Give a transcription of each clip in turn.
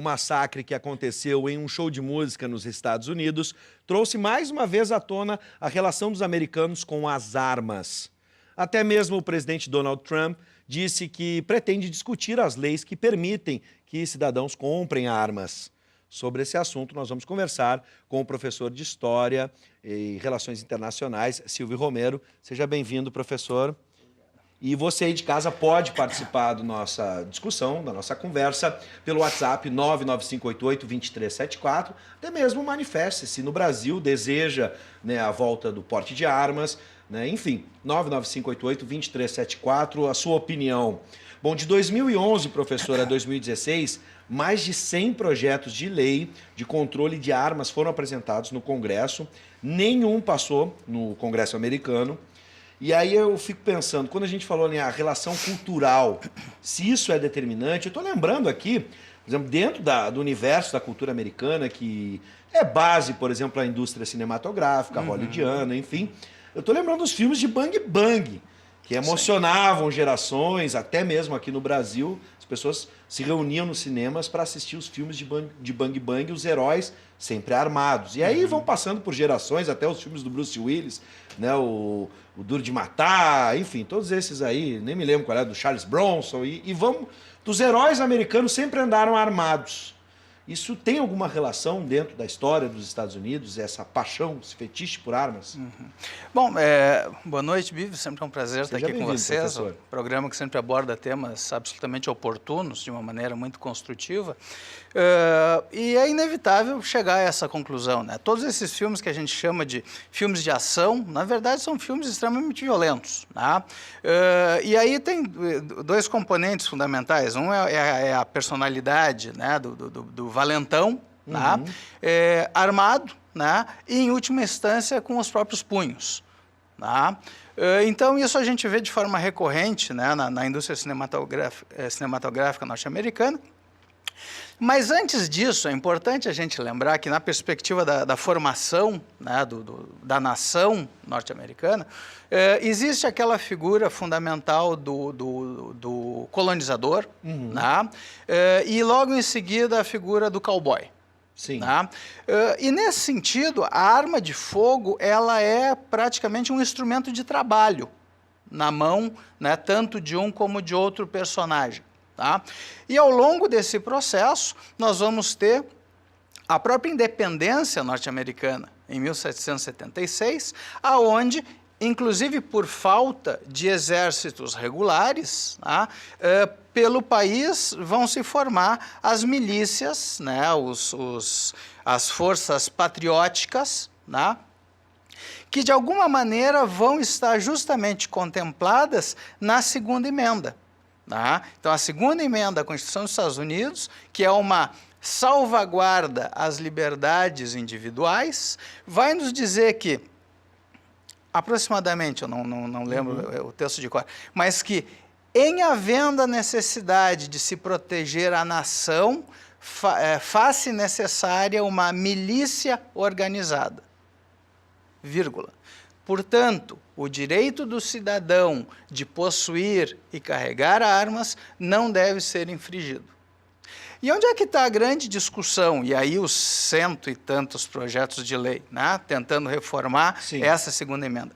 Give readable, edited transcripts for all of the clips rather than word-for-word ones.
massacre que aconteceu em um show de música nos Estados Unidos trouxe mais uma vez à tona a relação dos americanos com as armas. Até mesmo o presidente Donald Trump disse que pretende discutir as leis que permitem que cidadãos comprem armas. Sobre esse assunto, nós vamos conversar com o professor de História e Relações Internacionais, Silvio Romero. Seja bem-vindo, professor. E você aí de casa pode participar da nossa discussão, da nossa conversa, pelo WhatsApp 99588-2374. Até mesmo manifeste-se no Brasil, deseja, né, a volta do porte de armas, né? Enfim, 99588-2374, a sua opinião. Bom, de 2011, professor, a 2016, mais de 100 projetos de lei de controle de armas foram apresentados no Congresso. Nenhum passou no Congresso americano. E aí eu fico pensando, quando a gente falou a relação cultural, se isso é determinante, eu estou lembrando aqui, por exemplo, dentro do universo da cultura americana, que é base, por exemplo, a indústria cinematográfica, hollywoodiana, enfim, eu estou lembrando dos filmes de Bang Bang, que emocionavam gerações, até mesmo aqui no Brasil, as pessoas se reuniam nos cinemas para assistir os filmes de Bang Bang, os heróis sempre armados. E aí vão passando por gerações, até os filmes do Bruce Willis, né, o Duro de Matar, enfim, todos esses aí, nem me lembro qual era, do Charles Bronson, e vamos, dos heróis americanos sempre andaram armados. Isso tem alguma relação dentro da história dos Estados Unidos, essa paixão, esse fetiche por armas? Bom, boa noite, Bive. Sempre é um prazer estar aqui com vocês. Professor. Um programa que sempre aborda temas absolutamente oportunos, de uma maneira muito construtiva. E é inevitável chegar a essa conclusão, né? Todos esses filmes que a gente chama de filmes de ação, na verdade, são filmes extremamente violentos, né? E aí tem dois componentes fundamentais. Um é a personalidade, né, do valentão, né? Armado, né? E, em última instância, com os próprios punhos. Né? Então, isso a gente vê de forma recorrente, né, na indústria cinematográfica norte-americana. Mas, antes disso, é importante a gente lembrar que, na perspectiva da formação, né, da nação norte-americana, existe aquela figura fundamental do colonizador, né? E, logo em seguida, a figura do cowboy. Sim. Né? E, nesse sentido, a arma de fogo ela é praticamente um instrumento de trabalho na mão, né, tanto de um como de outro personagem. Tá? E, ao longo desse processo, nós vamos ter a própria independência norte-americana, em 1776, aonde, inclusive por falta de exércitos regulares, tá, pelo país vão se formar as milícias, né, as forças patrióticas, né, que de alguma maneira vão estar justamente contempladas na segunda emenda. Tá? Então, a segunda emenda da Constituição dos Estados Unidos, que é uma salvaguarda às liberdades individuais, vai nos dizer que, aproximadamente, eu não lembro o texto de cor, mas que, em havendo a necessidade de se proteger a nação, faz-se necessária uma milícia organizada, vírgula. Portanto, o direito do cidadão de possuir e carregar armas não deve ser infringido. E onde é que está a grande discussão, e aí os cento e tantos projetos de lei, né, tentando reformar essa segunda emenda?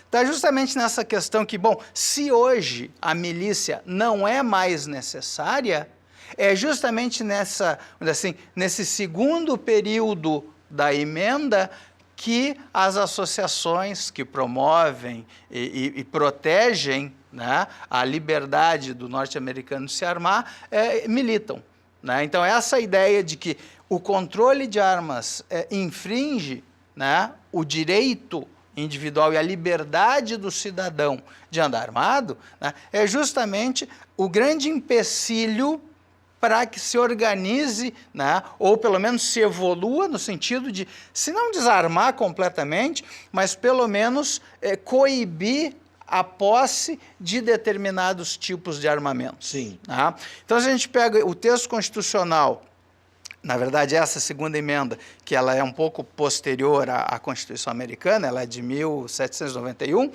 Está justamente nessa questão que, bom, se hoje a milícia não é mais necessária, é justamente nesse segundo período da emenda que as associações que promovem e protegem, né, a liberdade do norte-americano de se armar, militam. Né? Então, essa ideia de que o controle de armas infringe, né, o direito individual e a liberdade do cidadão de andar armado, né, é justamente o grande empecilho para que se organize, né, ou pelo menos se evolua no sentido de, se não desarmar completamente, mas pelo menos coibir a posse de determinados tipos de armamentos. Sim. Tá? Então, se a gente pega o texto constitucional, na verdade, essa segunda emenda, que ela é um pouco posterior à Constituição Americana, ela é de 1791,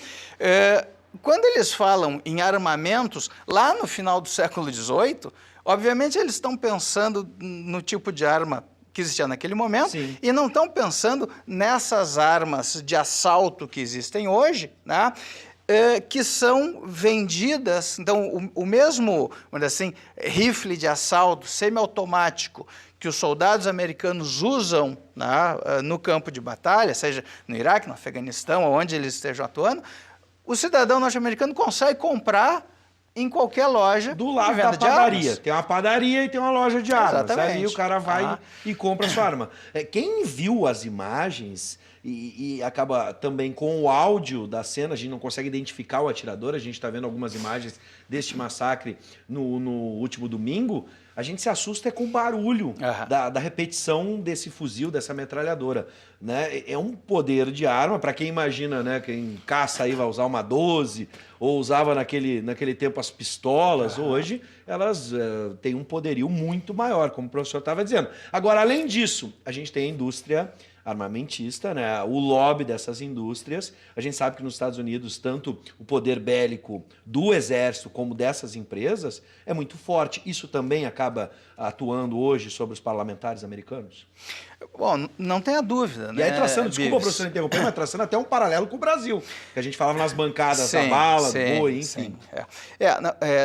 quando eles falam em armamentos, lá no final do século XVIII, Obviamente, eles estão pensando no tipo de arma que existia naquele momento. Sim. E não estão pensando nessas armas de assalto que existem hoje, né? Que são vendidas. Então, o mesmo, vamos dizer assim, rifle de assalto semiautomático que os soldados americanos usam, né, no campo de batalha, seja no Iraque, no Afeganistão, onde eles estejam atuando, o cidadão norte-americano consegue comprar em qualquer loja do lado da padaria. Tem uma padaria e tem uma loja de armas. Exatamente. Aí o cara vai e compra a sua arma. Quem viu as imagens e acaba também com o áudio da cena, a gente não consegue identificar o atirador, a gente está vendo algumas imagens deste massacre no último domingo, a gente se assusta com o barulho da repetição desse fuzil, dessa metralhadora. Né? É um poder de arma, para quem imagina, né? Quem caça aí vai usar uma 12, ou usava naquele tempo as pistolas, hoje elas têm um poderio muito maior, como o professor estava dizendo. Agora, além disso, a gente tem a indústria armamentista, né? O lobby dessas indústrias. A gente sabe que nos Estados Unidos, tanto o poder bélico do exército como dessas empresas é muito forte. Isso também acaba atuando hoje sobre os parlamentares americanos? Bom, não tenha dúvida. E aí, traçando, desculpa, professor, interromper, mas traçando até um paralelo com o Brasil, que a gente falava nas bancadas da bala, do boi, enfim.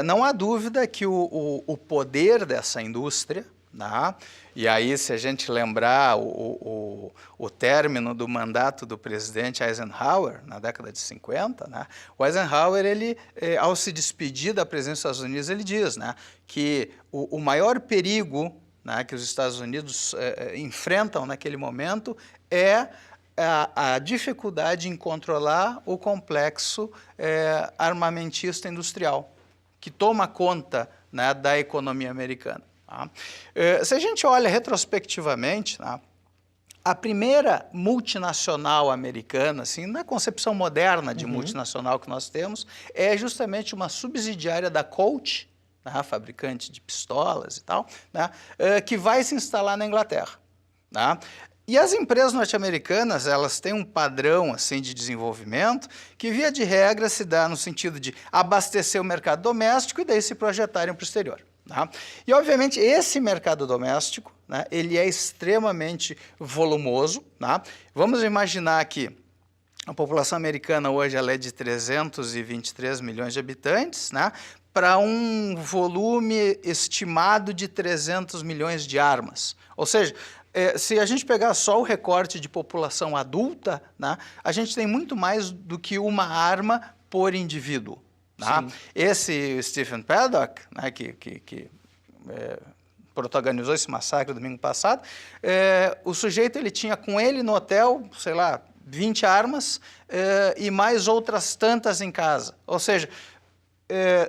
Não há dúvida que o poder dessa indústria, né? E aí, se a gente lembrar o término do mandato do presidente Eisenhower, na década de 50, né? O Eisenhower, ele, ao se despedir da presidência dos Estados Unidos, ele diz, né, que o maior perigo, né, que os Estados Unidos enfrentam naquele momento é a dificuldade em controlar o complexo armamentista industrial, que toma conta, né, da economia americana. Tá? Se a gente olha retrospectivamente, tá, a primeira multinacional americana, assim, na concepção moderna de multinacional que nós temos, é justamente uma subsidiária da Colt, né, fabricante de pistolas e tal, né, que vai se instalar na Inglaterra. Tá? E as empresas norte-americanas, elas têm um padrão assim, de desenvolvimento que, via de regra, se dá no sentido de abastecer o mercado doméstico e daí se projetarem para o exterior. Tá? E, obviamente, esse mercado doméstico, né, ele é extremamente volumoso. Tá? Vamos imaginar que a população americana hoje ela é de 323 milhões de habitantes, né, para um volume estimado de 300 milhões de armas. Ou seja, se a gente pegar só o recorte de população adulta, né, a gente tem muito mais do que uma arma por indivíduo. Tá? Esse Stephen Paddock, né, que protagonizou esse massacre domingo passado, o sujeito ele tinha com ele no hotel, sei lá, 20 armas e mais outras tantas em casa. Ou seja,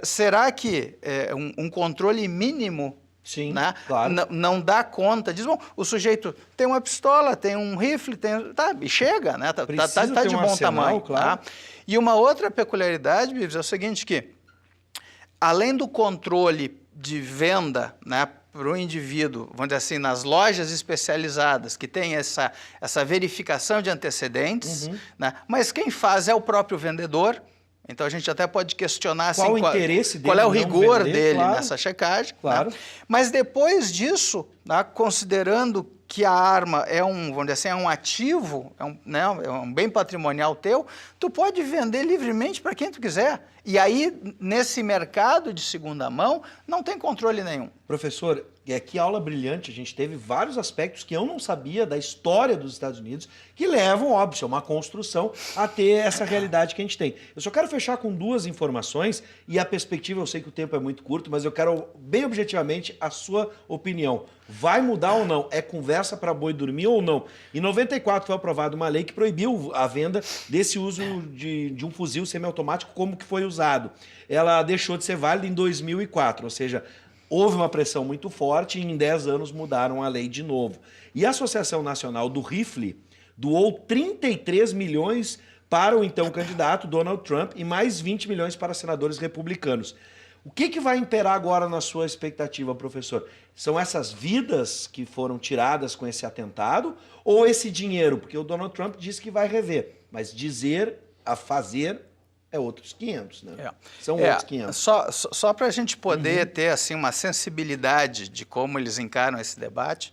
será que um controle mínimo, sim, né, claro, não dá conta? Diz, bom, o sujeito tem uma pistola, tem um rifle, e chega, né, tá de bom tamanho. Claro. Tá? E uma outra peculiaridade, Bives, é o seguinte, que além do controle de venda, né, para o indivíduo, vamos dizer assim, nas lojas especializadas, que tem essa verificação de antecedentes, né, mas quem faz é o próprio vendedor. Então, a gente até pode questionar qual assim, o interesse dele, qual é o rigor dele claro, nessa checagem. Claro. Né? Mas depois disso, né, considerando que a arma é vamos dizer assim, é um ativo, é um bem patrimonial teu, tu pode vender livremente para quem tu quiser. E aí, nesse mercado de segunda mão, não tem controle nenhum. Professor, que aula brilhante, a gente teve vários aspectos que eu não sabia da história dos Estados Unidos, que levam, óbvio, uma construção a ter essa realidade que a gente tem. Eu só quero fechar com duas informações, e a perspectiva, eu sei que o tempo é muito curto, mas eu quero, bem objetivamente, a sua opinião. Vai mudar ou não? É conversa para boi dormir ou não? Em 94 foi aprovada uma lei que proibiu a venda desse uso de um fuzil semiautomático como que foi usado. Ela deixou de ser válida em 2004, ou seja, houve uma pressão muito forte e em 10 anos mudaram a lei de novo. E a Associação Nacional do Rifle doou 33 milhões para o então candidato Donald Trump e mais 20 milhões para senadores republicanos. O que vai imperar agora na sua expectativa, professor? São essas vidas que foram tiradas com esse atentado ou esse dinheiro? Porque o Donald Trump disse que vai rever, mas dizer a fazer é é outros 500, né? É. São outros 500. Só para a gente poder ter assim, uma sensibilidade de como eles encaram esse debate,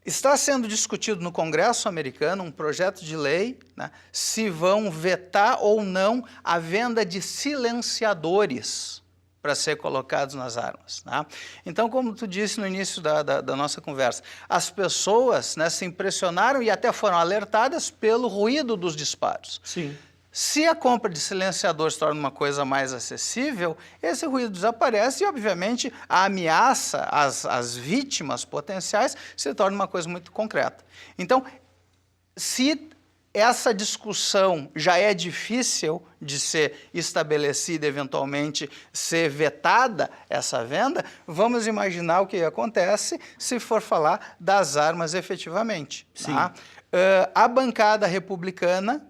está sendo discutido no Congresso americano um projeto de lei, né, se vão vetar ou não a venda de silenciadores para ser colocados nas armas. Tá? Então, como tu disse no início da nossa conversa, as pessoas, né, se impressionaram e até foram alertadas pelo ruído dos disparos. Sim. Se a compra de silenciador se torna uma coisa mais acessível, esse ruído desaparece e, obviamente, a ameaça às vítimas potenciais se torna uma coisa muito concreta. Então, se essa discussão já é difícil de ser estabelecida, eventualmente ser vetada essa venda, vamos imaginar o que acontece se for falar das armas efetivamente. Sim. Tá? A bancada republicana,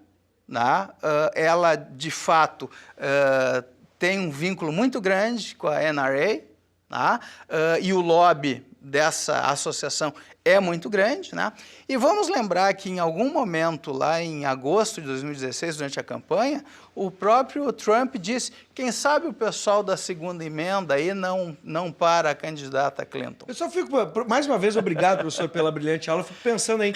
ela, de fato, tem um vínculo muito grande com a NRA, e o lobby dessa associação é muito grande. E vamos lembrar que, em algum momento, lá em agosto de 2016, durante a campanha, o próprio Trump disse, quem sabe o pessoal da segunda emenda aí não para a candidata Clinton. Eu só fico, mais uma vez, obrigado, professor, pela brilhante aula. Eu fico pensando aí,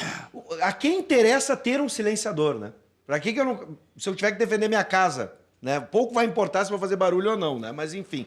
a quem interessa ter um silenciador, né? Para que eu não... Se eu tiver que defender minha casa, né? Pouco vai importar se vai fazer barulho ou não, né? Mas enfim.